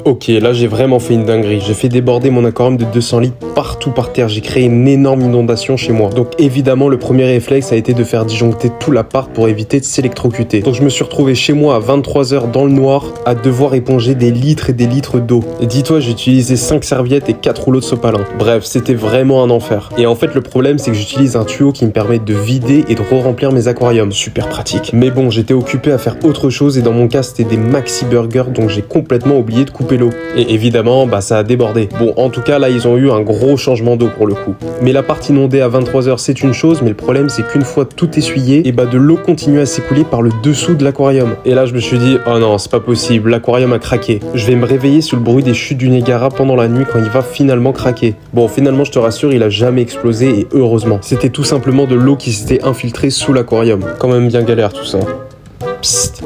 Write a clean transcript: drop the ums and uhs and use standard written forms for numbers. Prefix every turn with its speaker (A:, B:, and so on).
A: Ok, là j'ai vraiment fait une dinguerie. J'ai fait déborder mon aquarium de 200 litres partout par terre. J'ai créé une énorme inondation chez moi. Donc évidemment, le premier réflexe a été de faire disjoncter tout l'appart pour éviter de s'électrocuter. Donc je me suis retrouvé chez moi à 23h dans le noir à devoir éponger des litres et des litres d'eau. Et dis-toi, j'ai utilisé 5 serviettes et 4 rouleaux de sopalin. Bref, c'était vraiment un enfer. Et en fait, le problème, c'est que j'utilise un tuyau qui me permet de vider et de re-remplir mes aquariums. Super pratique. Mais bon, j'étais occupé à faire autre chose et dans mon cas, c'était des maxi burgers, donc j'ai complètement oublié de couper l'eau. Et évidemment, ça a débordé. Bon, en tout cas, là, ils ont eu un gros changement d'eau pour le coup. Mais la partie inondée à 23h, c'est une chose, mais le problème, c'est qu'une fois tout essuyé, et de l'eau continue à s'écouler par le dessous de l'aquarium. Et là, je me suis dit, oh non, c'est pas possible, l'aquarium a craqué. Je vais me réveiller sous le bruit des chutes du Niagara pendant la nuit quand il va finalement craquer. Bon, finalement, je te rassure, il a jamais explosé et heureusement. C'était tout simplement de l'eau qui s'était infiltrée sous l'aquarium. Quand même bien galère tout ça. Psst.